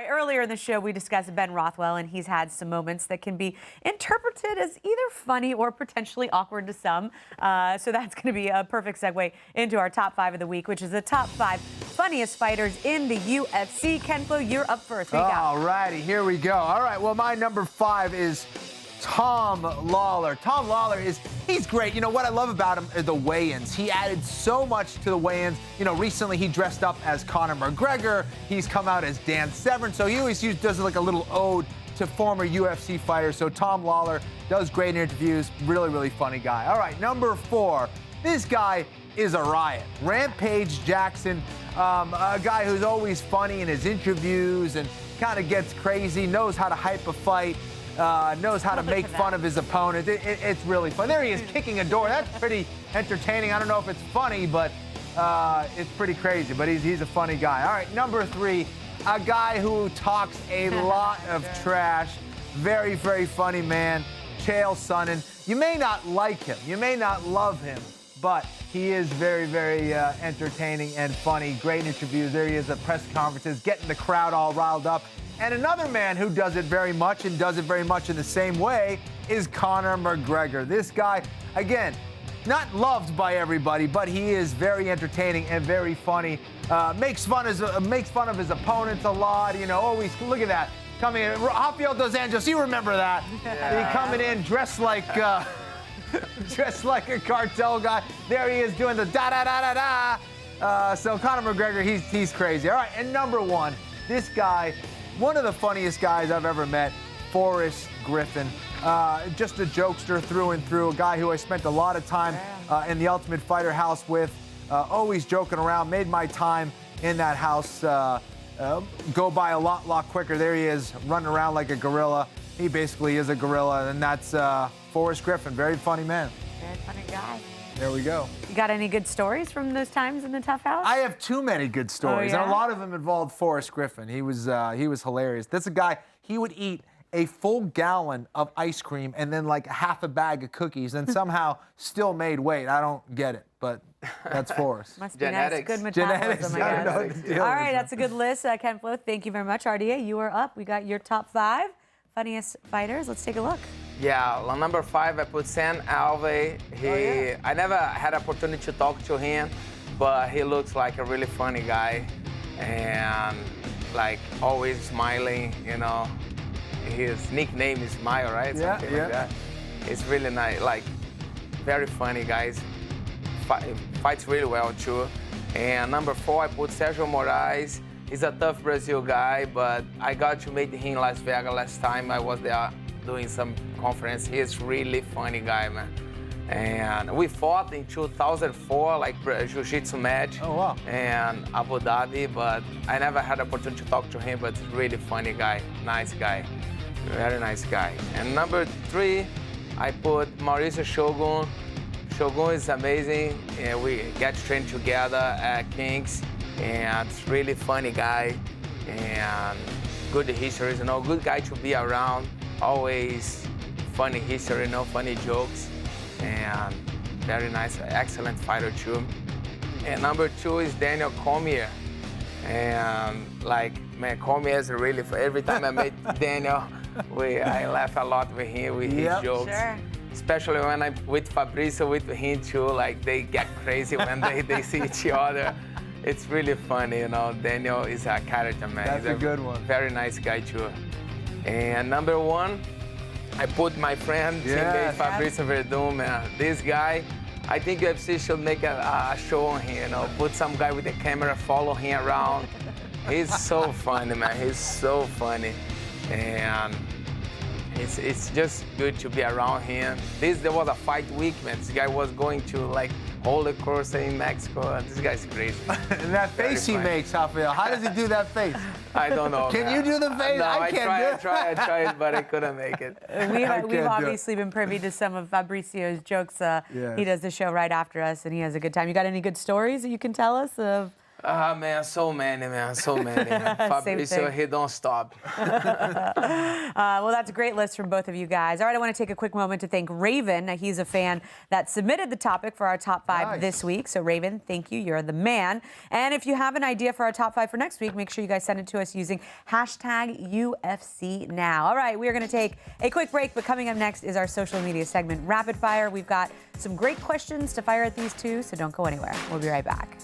right, earlier in the show, we discussed Ben Rothwell, and he's had some moments that can be interpreted as either funny or potentially awkward to some. So that's going to be a perfect segue into our top 5 of the week, which is the top 5 funniest fighters in the UFC. Ken Flo, you're up first. All righty, here we go. All right, well, my number 5 is Tom Lawlor. Tom Lawlor he's great. You know, what I love about him are the weigh-ins. He added so much to the weigh-ins. You know, recently he dressed up as Conor McGregor. He's come out as Dan Severn. So he always does like a little ode to former UFC fighters. So Tom Lawlor does great interviews. Really, really funny guy. All right, number 4. This guy is a riot. Rampage Jackson, a guy who's always funny in his interviews and kind of gets crazy, knows how to hype a fight. Knows how to make fun of his opponent. It's really fun. There he is, kicking a door. That's pretty entertaining. I don't know if it's funny, but it's pretty crazy. But he's a funny guy. All right, number 3, a guy who talks a lot of trash. Very, very funny man, Chael Sonnen. You may not like him. You may not love him, but he is very, very entertaining and funny. Great interviews. There he is at press conferences, getting the crowd all riled up. And another man who does it very much and does it very much in the same way is Conor McGregor. This guy, again, not loved by everybody, but he is very entertaining and very funny. Makes fun of his opponents a lot. You know, always look at that coming in. Rafael dos Anjos, you remember that? Yeah. He coming in dressed like dressed like a cartel guy. There he is doing the da da da da da. So Conor McGregor, he's crazy. All right, and number 1, this guy. One of the funniest guys I've ever met, Forrest Griffin. Just a jokester through and through, a guy who I spent a lot of time in the Ultimate Fighter house with, always joking around, made my time in that house go by a lot quicker. There he is, running around like a gorilla. He basically is a gorilla, and that's Forrest Griffin. Very funny man. Very funny guy. There we go. You got any good stories from those times in the Tough House? I have too many good stories, and a lot of them involved Forrest Griffin. He was hilarious. That's a guy, he would eat a full gallon of ice cream and then like half a bag of cookies and somehow still made weight. I don't get it, but that's Forrest. Must be nice. Good metabolism, I guess. All right, that's a good list. Ken Flo, thank you very much. RDA, you are up. We got your top 5 funniest fighters. Let's take a look. Yeah, on number 5, I put Alva. I never had opportunity to talk to him, but he looks like a really funny guy and like always smiling, you know. His nickname is Smile, right? Something like that. It's really nice, like very funny guys. Fights really well too. And number 4, I put Sergio Moraes. He's a tough Brazil guy, but I got to meet him in Las Vegas last time I was there doing some conference. He's really funny guy, man. And we fought in 2004, like jiu-jitsu match. Oh, wow. And Abu Dhabi, but I never had the opportunity to talk to him, but he's really funny guy, nice guy, very nice guy. And number 3, I put Mauricio Shogun. Shogun is amazing, and we get trained together at Kings, and it's really funny guy, and good history, you know, good guy to be around. Always funny history, you know, funny jokes, and very nice, excellent fighter too. And number 2 is Daniel Cormier. And like, man, Cormier is really, every time I meet Daniel, I laugh a lot with him, with his jokes. Sure. Especially when I'm with Fabrizio, with him too, like they get crazy when they see each other. It's really funny, you know. Daniel is a character, man. That's a good one. Very nice guy too. And number 1, I put my friend, teammate Fabrizio Verdun, man. This guy, I think UFC should make a show on him, you know. Put some guy with a camera, follow him around. He's so funny, man. He's so funny. And it's just good to be around him. There was a fight week, man. This guy was going to like hold the course in Mexico. This guy's crazy. And that face he makes, Rafael, how does he do that face? I don't know. Can you do the face? No, I can't I tried, but I couldn't make it. We've obviously been privy to some of Fabricio's jokes. He does the show right after us, and he has a good time. You got any good stories that you can tell us of Man, so many, man, so many. Fabricio, he don't stop. Well, that's a great list from both of you guys. All right, I want to take a quick moment to thank Raven. He's a fan that submitted the topic for our top 5 this week. So, Raven, thank you. You're the man. And if you have an idea for our top 5 for next week, make sure you guys send it to us using hashtag UFC Now. All right, we are going to take a quick break, but coming up next is our social media segment, Rapid Fire. We've got some great questions to fire at these two, so don't go anywhere. We'll be right back.